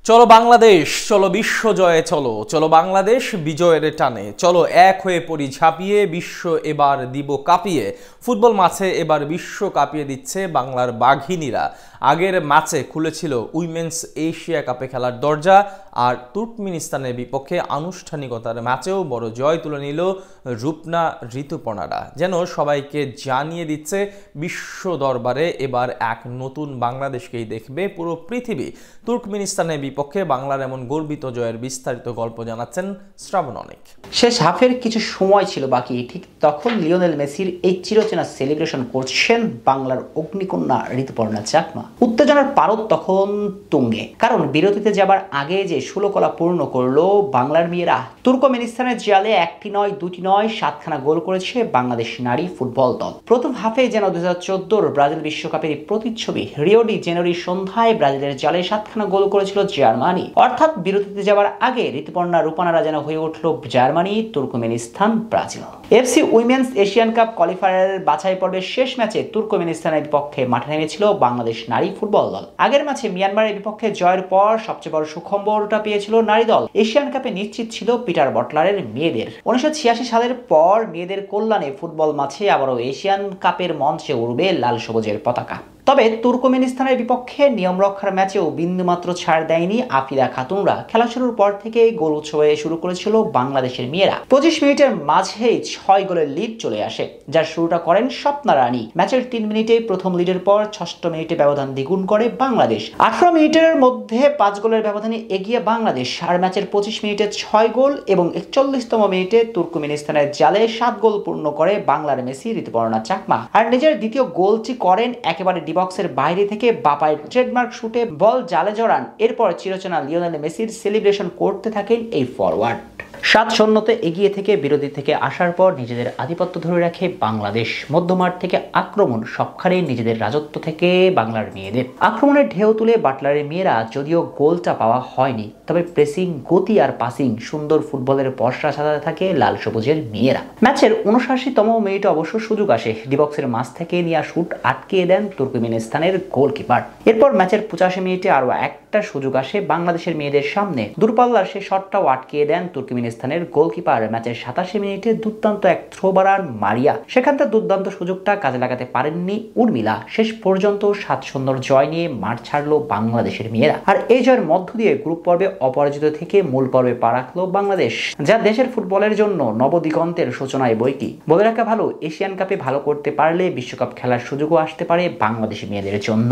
চলো বাংলাদেশ, চলো বিশ্ব জয়ে, চলো চলো বাংলাদেশ বিজয়ের টানে, চলো এক হয়ে পড়ি ঝাঁপিয়ে, বিশ্ব এবার দিব কাঁপিয়ে। ফুটবল মাঠে এবার বিশ্ব কাঁপিয়ে দিচ্ছে বাংলার বাঘিনীরা। আগের ম্যাচে খুলেছিল উইমেন্স এশিয়া কাপে খেলার দরজা, আর তুর্কমেনিস্তানের বিপক্ষে আনুষ্ঠানিকতার ম্যাচেও বড় জয় তুলে নিল রূপনা ঋতুপর্ণারা। যেন সবাইকে জানিয়ে দিচ্ছে বিশ্ব দরবারে এবার এক নতুন বাংলাদেশকেই দেখবে পুরো পৃথিবী। তুর্কমেনিস্তানের বিপক্ষে বাংলার এমন গর্বিত জয়ের বিস্তারিত গল্প জানাচ্ছেন শ্রাবণ অনেক। শেষ হাফের কিছু সময় ছিল বাকি, ঠিক তখন লিওনেল মেসির এই চিরচেনা সেলিব্রেশন করছেন বাংলার অগ্নিকন্যা ঋতুপর্ণা চাকমা। উত্তেজনার পারদ তখন তুঙ্গে, কারণ বিরতিতে যাবার আগে যে 16 কলা পূর্ণ করলো বাংলার মেয়েরা। তুর্কমেনিস্তানের জালে একটি নয়, দুটি নয়, 7খানা গোল করেছে বাংলাদেশ নারী ফুটবল দল। প্রথম হাফে যেন 2014 ব্রাজিল বিশ্বকাপের প্রতিচ্ছবি। রিও ডি জেনেরির সন্ধ্যায় ব্রাজিলের জালে 7খানা গোল করেছিল জার্মানি। অর্থাৎ বিরতিতে যাবার আগে ঋতুপর্ণা রূপানারা যেন হয়ে উঠল Germany, Turkmenistan, Brazil. FC women's Asian cup কোয়ালিফায়ারের বাছাই পর্বের শেষ ম্যাচে তুর্কমেনিস্তানের বিপক্ষে মাঠে নেমেছিল বাংলাদেশ নারী ফুটবল দল। আগের ম্যাচে মিয়ানমারের বিপক্ষে জয়ের পর সবচেয়ে বড় সুখবরটা পেয়েছিল নারী দল। এশিয়ান কাপে নিশ্চিত ছিল পিটার বটলারের মেয়েদের। 1986 সালের পর মেয়েদের কল্যাণে ফুটবল মাঠে আবারও এশিয়ান কাপের মঞ্চে উড়বে লাল সবুজের পতাকা। তবে তুর্কমেনিস্তানের বিপক্ষে নিয়ম রক্ষার ম্যাচেও বিন্দুমাত্র ছাড় দেয়নি আফিদা খাতুনরা। খেলা শুরুর পর থেকে গোল উৎসবে শুরু করেছিল বাংলাদেশের মেয়েরা। 25 মিনিটের মাঝেই 6 গোলের লিড চলে আসে, যার শুরুটা করেন স্বপ্না রানী। ম্যাচের 3 মিনিটে প্রথম লিডের পর 6ষ্ঠ মিনিটে ব্যবধান দ্বিগুণ করে বাংলাদেশ। 18 মিনিটের মধ্যে 5 গোলের ব্যবধানে এগিয়ে বাংলাদেশ। আর ম্যাচের 25 মিনিটে 6 গোল এবং 41তম মিনিটে তুর্কমেনিস্তানের জালে 7 গোল পূর্ণ করে বাংলার মেসি ঋতুপর্ণা চাকমা। আর নিজের দ্বিতীয় গোলটি করেন একেবারে বক্সের বাইরে থেকে বাপায়ের ট্রেডমার্ক শুটে বল জালে জড়ান। এরপর চিরচেনা লিওনেল মেসির সেলিব্রেশন করতে থাকেন এই ফরওয়ার্ড। 7-0 এগিয়ে থেকে বিরতি থেকে আসার পর নিজেদের আধিপত্য ধরে রাখে বাংলাদেশ। মধ্যমাঠ থেকে আক্রমণ, সবখানেই নিজেদের রাজত্ব থেকে বাংলার মেয়েদের। আক্রমণের ঢেউ তুলে বাটলারের মেয়েরা যদিও গোলটা পাওয়া হয়নি, তবে প্রেসিং, গতি আর পাসিং, সুন্দর ফুটবলের পসরা সাজাতে থাকে লাল সবুজের মেয়েরা। ম্যাচের 79তম মিনিটে অবশ্য সুযোগ আসে। ডিবক্সের মাঝ থেকে নেওয়া শুট আটকিয়ে দেন তুর্কমেনিস্তানের গোলকিপার। এরপর ম্যাচের 85 মিনিটে আরো একটা সুযোগ আসে বাংলাদেশের মেয়েদের সামনে। দূরপাল্লার সে শটটাও আটকিয়ে দেন তুর্কমেনিস্তানের গোলকিপার। ম্যাচের 87 মিনিটে দুর্দান্ত এক থ্রো বাড়ান মারিয়া। সেখানটা দুর্দান্ত সুযোগটা কাজে লাগাতে পারেননি উর্মিলা। শেষ পর্যন্ত 7-0 জয় নিয়ে মাঠ ছাড়লো বাংলাদেশের মেয়েরা। আর এই জয়ের মধ্য দিয়ে গ্রুপ পর্বে অপরাজিত থেকে মূল পর্বে পা রাখলো বাংলাদেশ, যা দেশের ফুটবলের জন্য নবদিগন্তের সূচনায় বইকি। বলে রাখা ভালো, এশিয়ান কাপে ভালো করতে পারলে বিশ্বকাপ খেলার সুযোগও আসতে পারে বাংলাদেশি মেয়েদের জন্য।